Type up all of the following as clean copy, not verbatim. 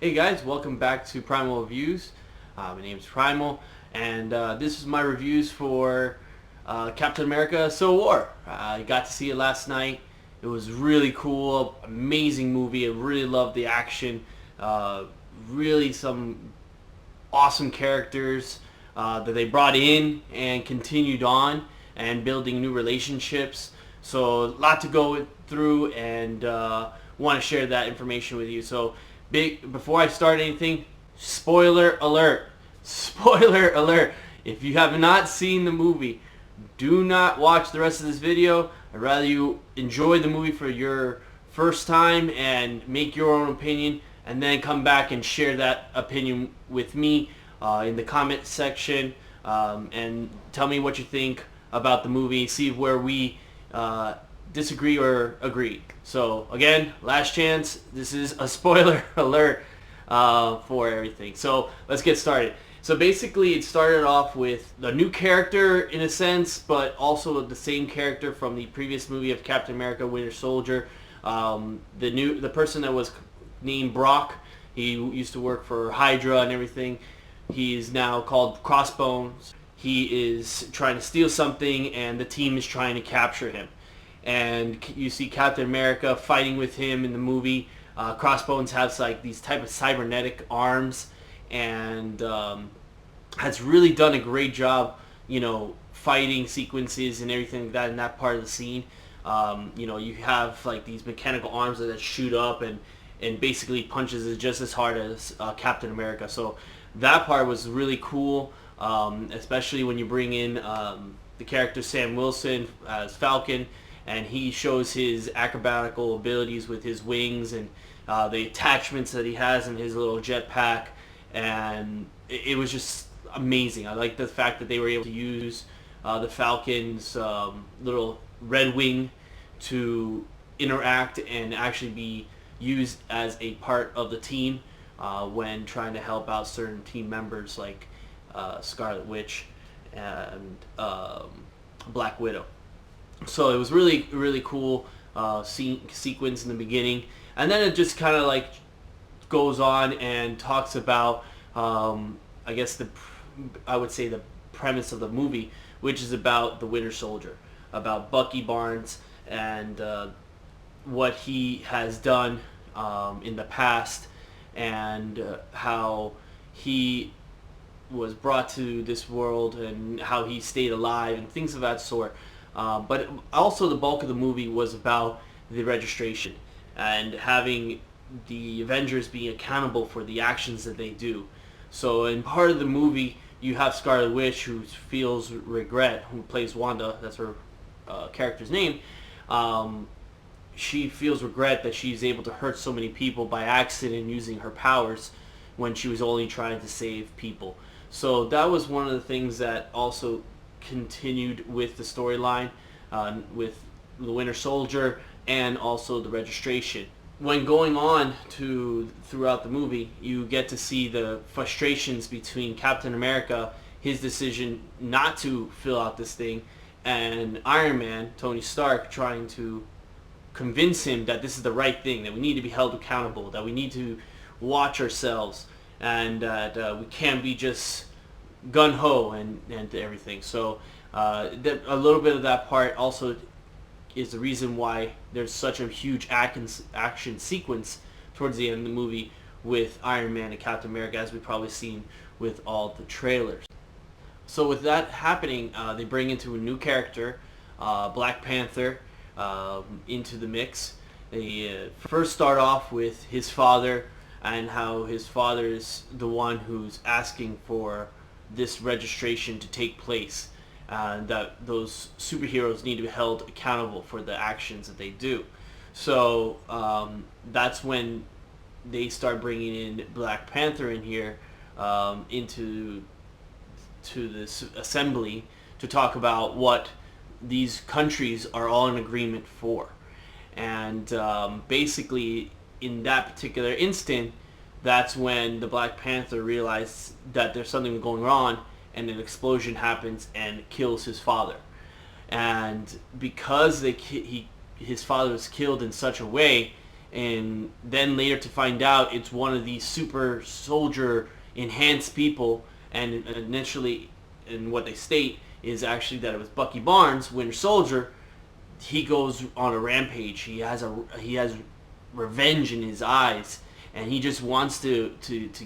Hey guys, welcome back to Primal Reviews. My name is Primal, and this is my reviews for Captain America Civil War. I got to see it last night. It was really cool, amazing movie. I really loved the action. Really some awesome characters that they brought in and continued on and building new relationships. So a lot to go through, and want to share that information with you. So before I start anything, spoiler alert. Spoiler alert. If you have not seen the movie, do not watch the rest of this video. I'd rather you enjoy the movie for your first time and make your own opinion, and then come back and share that opinion with me in the comment section, and tell me what you think about the movie. See where we disagree or agree. So again, last chance. This is a spoiler alert for everything. So let's get started. So basically, it started off with a new character in a sense, but also the same character from the previous movie of Captain America: Winter Soldier. The person that was named Brock, he used to work for Hydra and everything. He is now called Crossbones. He is trying to steal something, and the team is trying to capture him. And you see Captain America fighting with him in the movie. Crossbones has like these type of cybernetic arms, and has really done a great job, fighting sequences and everything like that in that part of the scene. You have like these mechanical arms that shoot up and basically punches it just as hard as Captain America. So that part was really cool, especially when you bring in the character Sam Wilson as Falcon, and he shows his acrobatical abilities with his wings and the attachments that he has in his little jetpack, and it was just amazing. I like the fact that they were able to use the Falcon's little red wing to interact and actually be used as a part of the team when trying to help out certain team members like Scarlet Witch and Black Widow. So it was really, really cool sequence in the beginning, and then it just kind of like goes on and talks about I guess I would say the premise of the movie, which is about the Winter Soldier, about Bucky Barnes and what he has done in the past, and how he was brought to this world and how he stayed alive and things of that sort. But also the bulk of the movie was about the registration and having the Avengers be accountable for the actions that they do. So in part of the movie, you have Scarlet Witch, who feels regret, who plays Wanda, that's her character's name. She feels regret that she's able to hurt so many people by accident using her powers when she was only trying to save people. So that was one of the things that also continued with the storyline with the Winter Soldier and also the registration. When going on throughout the movie, you get to see the frustrations between Captain America, his decision not to fill out this thing, and Iron Man, Tony Stark, trying to convince him that this is the right thing, that we need to be held accountable, that we need to watch ourselves, and that we can't be just gun-ho and everything. So a little bit of that part also is the reason why there's such a huge action sequence towards the end of the movie with Iron Man and Captain America, as we've probably seen with all the trailers. So with that happening, they bring into a new character, Black Panther, into the mix. They first start off with his father, and how his father is the one who's asking for this registration to take place, that those superheroes need to be held accountable for the actions that they do. So that's when they start bringing in Black Panther in here, into this assembly to talk about what these countries are all in agreement for. And basically in that particular instant, that's when the Black Panther realized that there's something going on, and an explosion happens and kills his father. And because his father was killed in such a way, and then later to find out it's one of these super soldier enhanced people, and initially, and what they state is actually that it was Bucky Barnes, Winter Soldier. He goes on a rampage. He has revenge in his eyes, and he just wants to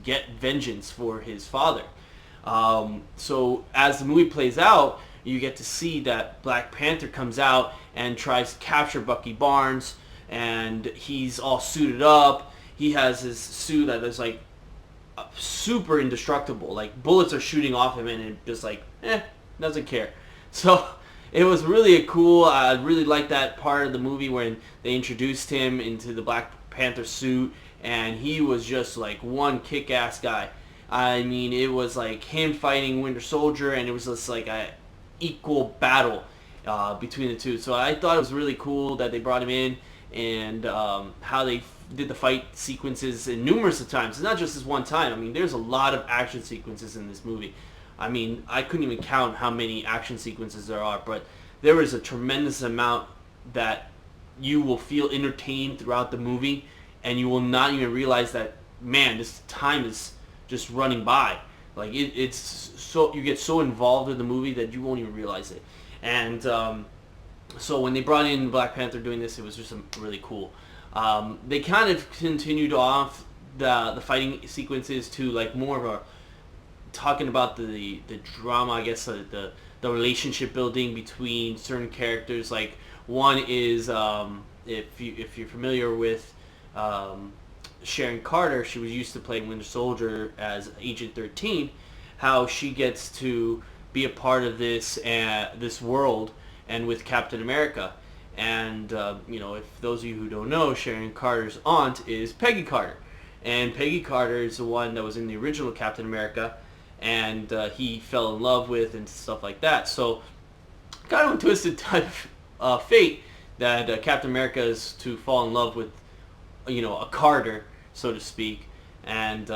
get vengeance for his father. So as the movie plays out, you get to see that Black Panther comes out and tries to capture Bucky Barnes, and he's all suited up. He has his suit that is like super indestructible. Like bullets are shooting off him, and it just like doesn't care. So it was really cool. I really liked that part of the movie when they introduced him into the Black Panther suit, and he was just like one kick-ass guy. I mean, it was like him fighting Winter Soldier, and it was just like a equal battle between the two. So I thought it was really cool that they brought him in, and how they did the fight sequences in numerous of times. It's not just this one time. I mean, there's a lot of action sequences in this movie. I mean, I couldn't even count how many action sequences there are, but there is a tremendous amount that you will feel entertained throughout the movie, and you will not even realize that, man, this time is just running by. Like it's so, you get so involved in the movie that you won't even realize it. And so when they brought in Black Panther doing this, it was just really cool. They kind of continued off the fighting sequences to like more of a talking about the drama, I guess, the relationship building between certain characters. Like one is if you're familiar with Sharon Carter, she was used to playing Winter Soldier as Agent 13. How she gets to be a part of this world, and with Captain America. And if those of you who don't know, Sharon Carter's aunt is Peggy Carter, and Peggy Carter is the one that was in the original Captain America, and he fell in love with and stuff like that. So kind of a twisted type of fate that Captain America is to fall in love with, a Carter, so to speak, and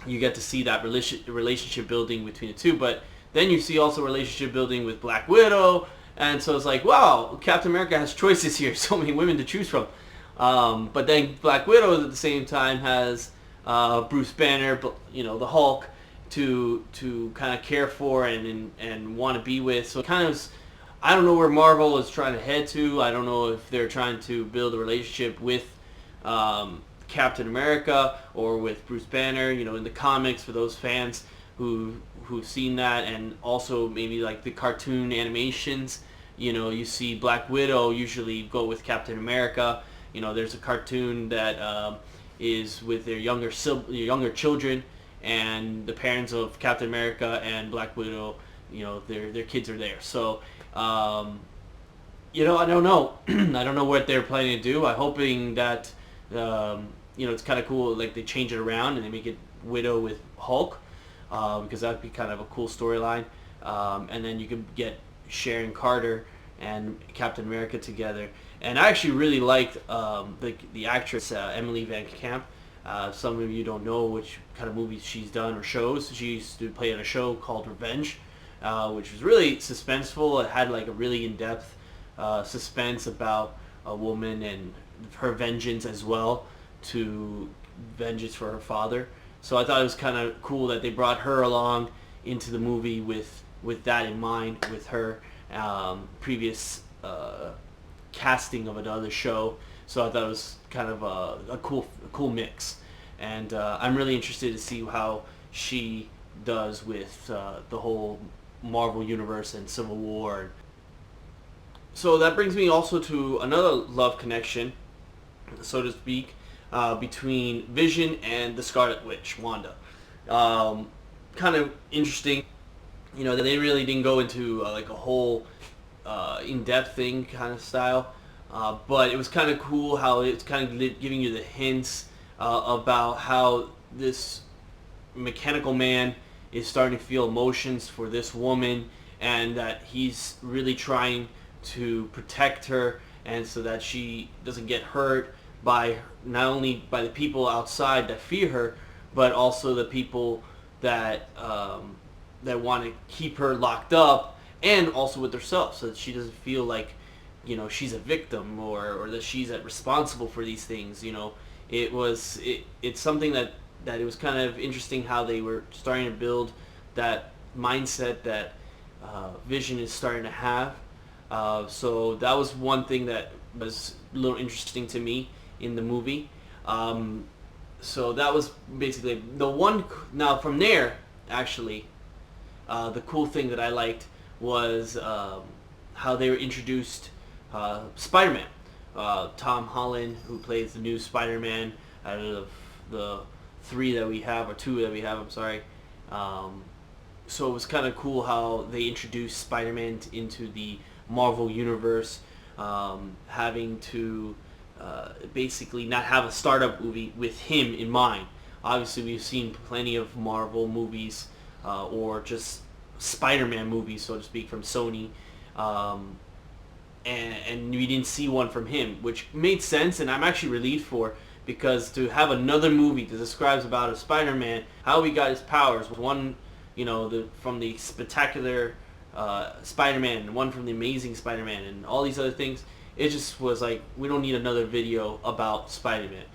you get to see that relationship building between the two. But then you see also relationship building with Black Widow, and so it's like, wow, Captain America has choices here, so many women to choose from. But then Black Widow at the same time has Bruce Banner, the Hulk, to kind of care for and want to be with. So it kind of, I don't know where Marvel is trying to head to. I don't know if they're trying to build a relationship with Captain America or with Bruce Banner, in the comics, for those fans who've seen that, and also maybe like the cartoon animations. You see Black Widow usually go with Captain America. There's a cartoon that is with their younger children, and the parents of Captain America and Black Widow, their kids are there. So, I don't know. I don't know what they're planning to do. I'm hoping that, it's kind of cool, like they change it around and they make it Widow with Hulk, because that'd be kind of a cool storyline. And then you could get Sharon Carter and Captain America together. And I actually really liked the actress Emily Van Camp. Some of you don't know which kind of movies she's done or shows. She used to play in a show called Revenge, which was really suspenseful. It had like a really in-depth suspense about a woman and her vengeance as well, to vengeance for her father. So I thought it was kind of cool that they brought her along into the movie with that in mind, with her previous casting of another show. So I thought it was kind of a cool mix, and I'm really interested to see how she does with the whole Marvel Universe and Civil War. So that brings me also to another love connection, so to speak, between Vision and the Scarlet Witch, Wanda. Kind of interesting. They really didn't go into like a whole in-depth thing kind of style. But it was kind of cool how it's kind of giving you the hints about how this mechanical man is starting to feel emotions for this woman, and that he's really trying to protect her, and so that she doesn't get hurt by not only by the people outside that fear her, but also the people that that want to keep her locked up, and also with herself, so that she doesn't feel like she's a victim, or that she's responsible for these things. It's something that it was kind of interesting how they were starting to build that mindset that Vision is starting to have. So that was one thing that was a little interesting to me in the movie. So that was basically the one. Now from there, actually, the cool thing that I liked was how they were introduced Spider-Man. Tom Holland, who plays the new Spider-Man out of the three that we have, or two that we have, I'm sorry. So it was kind of cool how they introduced Spider-Man into the Marvel Universe, having to basically not have a startup movie with him in mind. Obviously, we've seen plenty of Marvel movies, or just Spider-Man movies, so to speak, from Sony. And we didn't see one from him, which made sense, and I'm actually relieved for, because to have another movie that describes about a Spider-Man, how he got his powers, one, from the spectacular Spider-Man, and one from the Amazing Spider-Man, and all these other things, it just was like, we don't need another video about Spider-Man.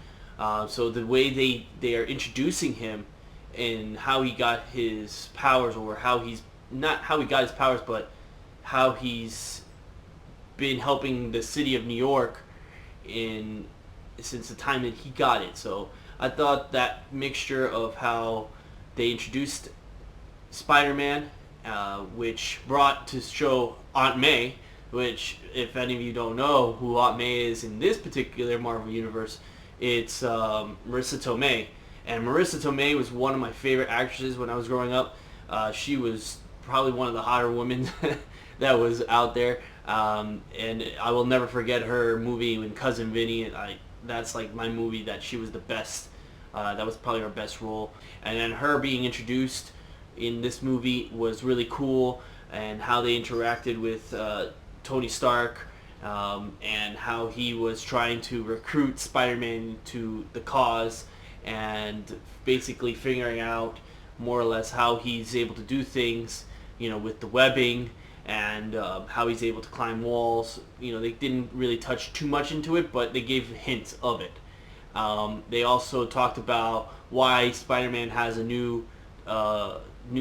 So the way they are introducing him and how he got his powers, or how he's, not how he got his powers, but how he's been helping the city of New York since the time that he got it. So I thought that mixture of how they introduced Spider-Man, which brought to show Aunt May, which, if any of you don't know who Aunt May is in this particular Marvel Universe, it's Marissa Tomei. And Marissa Tomei was one of my favorite actresses when I was growing up. She was probably one of the hotter women that was out there. And I will never forget her movie in Cousin Vinny. That's like my movie that she was the best. That was probably her best role. And then her being introduced in this movie was really cool, and how they interacted with Tony Stark, and how he was trying to recruit Spider-Man to the cause, and basically figuring out more or less how he's able to do things, with the webbing, and how he's able to climb walls. They didn't really touch too much into it, but they gave hints of it. They also talked about why Spider-Man has a new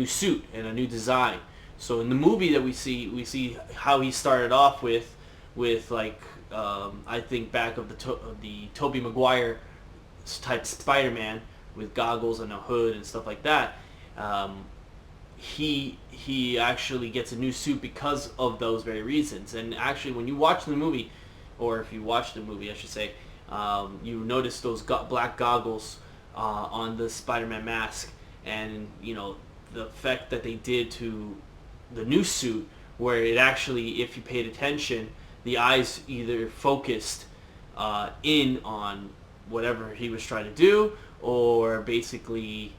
suit and a new design. So in the movie that we see how he started off with like, I think back of the Tobey Maguire type Spider-Man with goggles and a hood and stuff like that. He actually gets a new suit because of those very reasons. And actually, when you watch the movie, or if you watch the movie, I should say, you notice those black goggles on the Spider-Man mask, and the effect that they did to the new suit, where it actually, if you paid attention, the eyes either focused in on whatever he was trying to do, or basically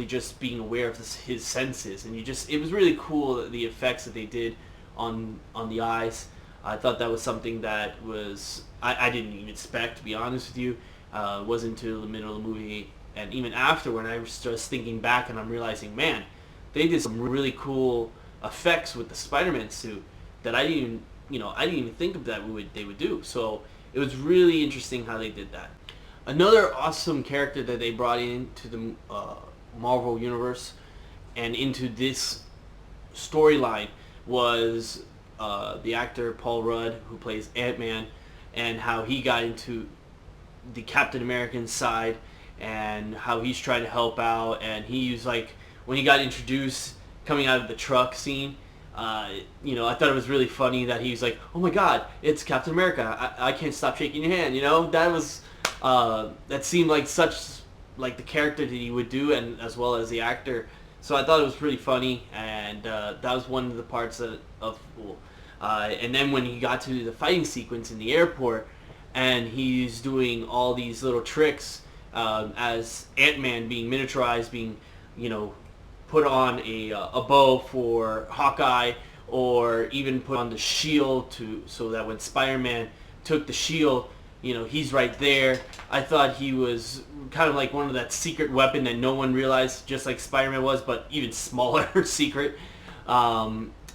just being aware of his senses. And it was really cool, the effects that they did on the eyes. I thought that was something that was, I didn't even expect, to be honest with you. It wasn't until the middle of the movie, and even after, when I was just thinking back, and I'm realizing, man, they did some really cool effects with the Spider-Man suit that I didn't even think of that they would do. So it was really interesting how they did that. Another awesome character that they brought into the Marvel Universe and into this storyline was the actor Paul Rudd, who plays Ant-Man, and how he got into the Captain American side, and how he's trying to help out. And he was like, when he got introduced coming out of the truck scene, I thought it was really funny that he was like, oh my god, it's Captain America, I can't stop shaking your hand. That was that seemed like such like the character that he would do, and as well as the actor. So I thought it was pretty funny, and that was one of the parts of cool. And then when he got to the fighting sequence in the airport, and he's doing all these little tricks, as Ant-Man being miniaturized, being put on a bow for Hawkeye, or even put on the shield so that when Spider-Man took the shield, he's right there. I thought he was kind of like one of that secret weapon that no one realized, just like Spider-Man was, but even smaller secret.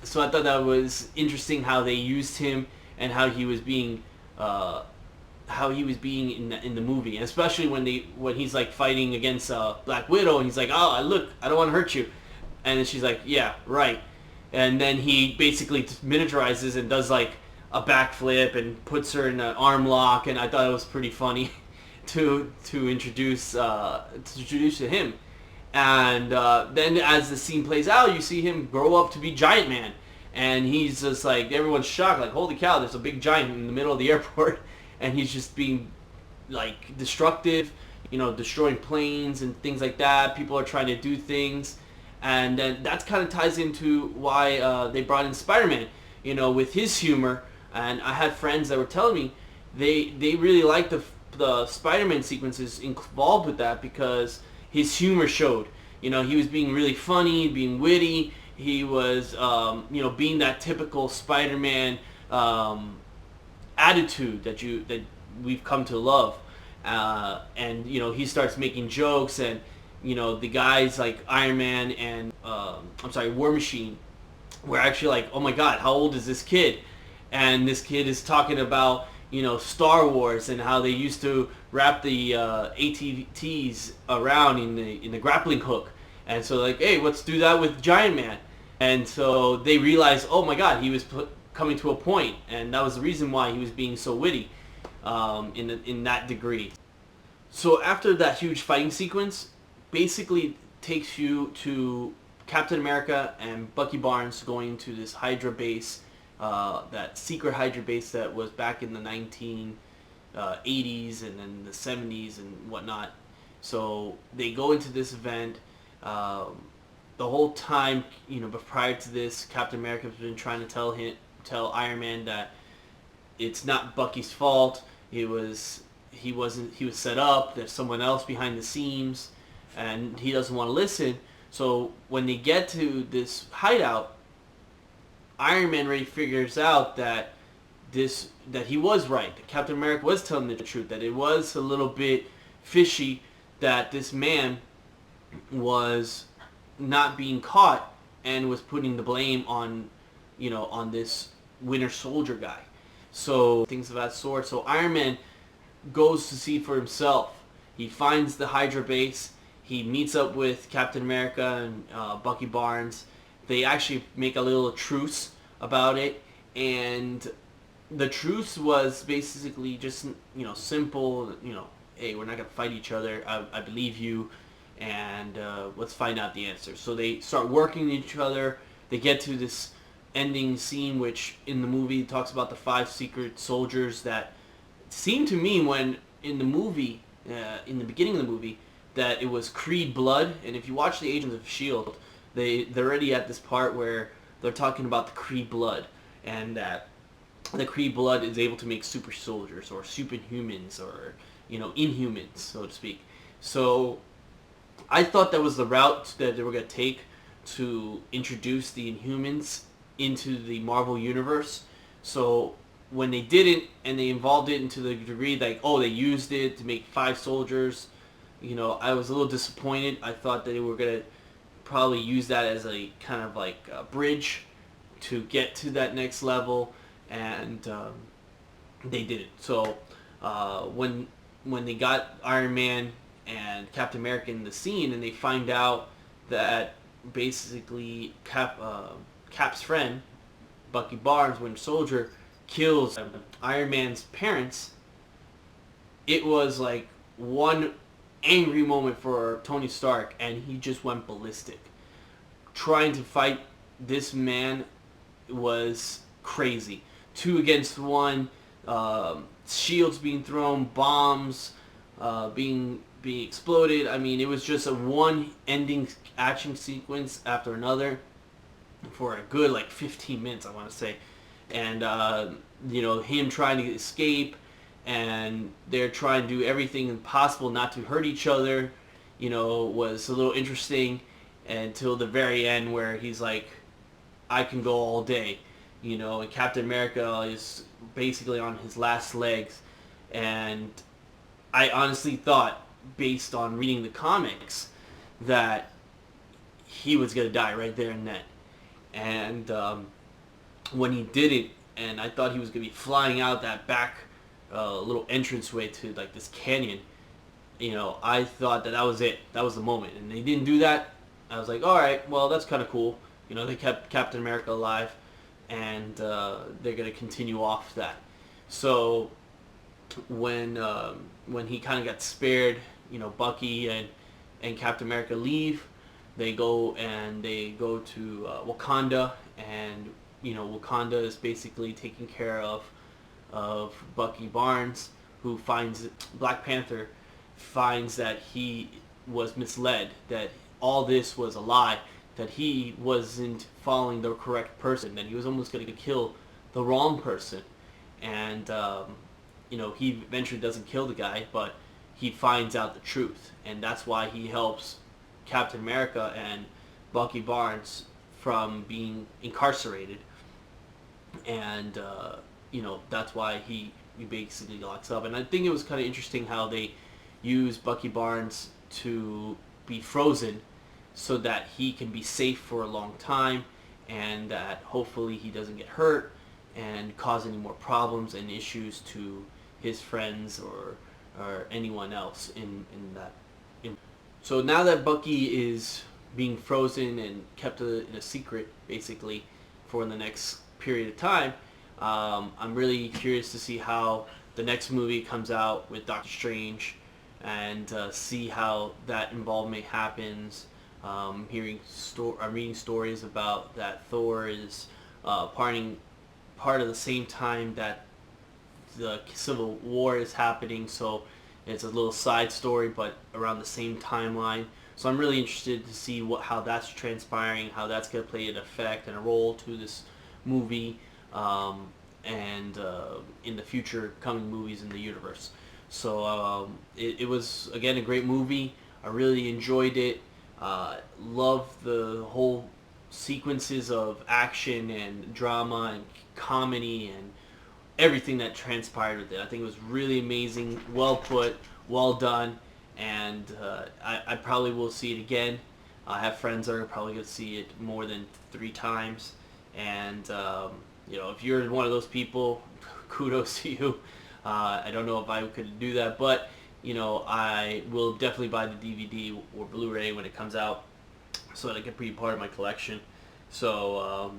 So I thought that was interesting how they used him and how he was being in the movie, and especially when he's like fighting against Black Widow, and he's like, "Oh, look, I don't want to hurt you," and then she's like, "Yeah, right," and then he basically miniaturizes and does like a backflip and puts her in an arm lock, and I thought it was pretty funny to introduce to him. And then as the scene plays out, you see him grow up to be Giant Man. And he's just like, everyone's shocked, like, holy cow, there's a big giant in the middle of the airport. And he's just being, like, destructive, destroying planes and things like that. People are trying to do things. And then that kind of ties into why they brought in Spider-Man, with his humor. And I had friends that were telling me they really liked the Spider-Man sequences involved with that because his humor showed. He was being really funny, being witty. He was, being that typical Spider-Man attitude that we've come to love. And he starts making jokes, and the guys like Iron Man and War Machine were actually like, oh my God, how old is this kid? And this kid is talking about Star Wars and how they used to wrap the ATVs around in the grappling hook, and so like, hey, let's do that with Giant Man. And so they realized, oh my God, he was coming to a point, and that was the reason why he was being so witty in that degree. So after that huge fighting sequence, basically takes you to Captain America and Bucky Barnes going to this Hydra base, that secret Hydra base that was back in the 1980s and then the 70s and whatnot. So they go into this event. The whole time, but prior to this, Captain America has been trying to tell Iron Man that it's not Bucky's fault. He was set up. There's someone else behind the scenes, and he doesn't want to listen. So when they get to this hideout, Iron Man already figures out that he was right. That Captain America was telling the truth. That it was a little bit fishy that this man was not being caught and was putting the blame on this Winter Soldier guy. So things of that sort. So Iron Man goes to see for himself. He finds the Hydra base. He meets up with Captain America and Bucky Barnes. They actually make a little truce about it, and the truce was basically just simple. Hey, we're not gonna fight each other. I believe you, and let's find out the answer. So they start working with each other. They get to this ending scene, which in the movie talks about the 5 secret soldiers that seemed to me when in the movie, in the beginning of the movie, that it was Creed blood. And if you watch the Agents of S.H.I.E.L.D., they're already at this part where they're talking about the Creed blood, and that the Creed blood is able to make super soldiers or superhumans or inhumans, so to speak. So I thought that was the route that they were going to take to introduce the Inhumans into the Marvel Universe. So when they didn't, and they involved it into the degree like, oh, they used it to make 5 soldiers, I was a little disappointed. I thought that they were going to probably use that as a kind of like a bridge to get to that next level, and they didn't. So when they got Iron Man and Captain America in the scene, and they find out that basically Cap's friend, Bucky Barnes, Winter Soldier, kills Iron Man's parents, it was like one angry moment for Tony Stark, and he just went ballistic. Trying to fight this man was crazy. 2 against 1, shields being thrown, bombs being exploded. I mean, it was just a one ending action sequence after another for a good 15 minutes, I want to say. And him trying to escape, and they're trying to do everything possible not to hurt each other, was a little interesting until the very end where he's like, I can go all day, and Captain America is basically on his last legs. And I honestly thought, based on reading the comics, that he was going to die right there and then. and when he didn't, and I thought he was gonna be flying out that back little entranceway to like this canyon. I thought that was it. That was the moment, and they didn't do that. I was like, all right, well, that's kind of cool. They kept Captain America alive, and they're gonna continue off that. So when he kind of got spared, Bucky and Captain America leave. They go to Wakanda, and Wakanda is basically taking care of Bucky Barnes, who finds Black Panther finds that he was misled, that all this was a lie, that he wasn't following the correct person, that he was almost going to kill the wrong person, and he eventually doesn't kill the guy, but he finds out the truth, and that's why he helps Captain America and Bucky Barnes from being incarcerated, and that's why he basically locks up. And I think it was kind of interesting how they used Bucky Barnes to be frozen so that he can be safe for a long time, and that hopefully he doesn't get hurt and cause any more problems and issues to his friends or anyone else in that. So now that Bucky is being frozen and kept in a secret, basically, for the next period of time, I'm really curious to see how the next movie comes out with Doctor Strange, and see how that involvement happens. I'm reading stories about that Thor is part of the same time that the Civil War is happening, so it's a little side story, but around the same timeline. So I'm really interested to see how that's transpiring, how that's going to play an effect and a role to this movie, and in the future coming movies in the universe. So it was, again, a great movie. I really enjoyed it. Loved the whole sequences of action and drama and comedy and everything that transpired with it. I think it was really amazing, well put, well done, and I probably will see it again. I have friends that are probably going to see it more than 3 times, and if you're one of those people, kudos to you. I don't know if I could do that, but I will definitely buy the DVD or Blu-ray when it comes out, so that it can be part of my collection. So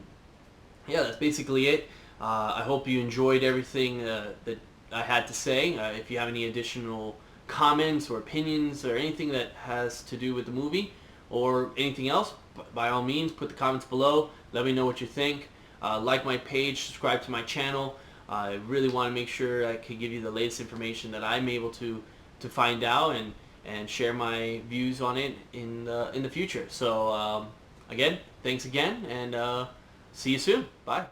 yeah, that's basically it. I hope you enjoyed everything that I had to say. If you have any additional comments or opinions or anything that has to do with the movie or anything else, by all means, put the comments below. Let me know what you think. Like my page, subscribe to my channel. I really want to make sure I can give you the latest information that I'm able to find out, and share my views on it in the future. So again, thanks again, and see you soon. Bye.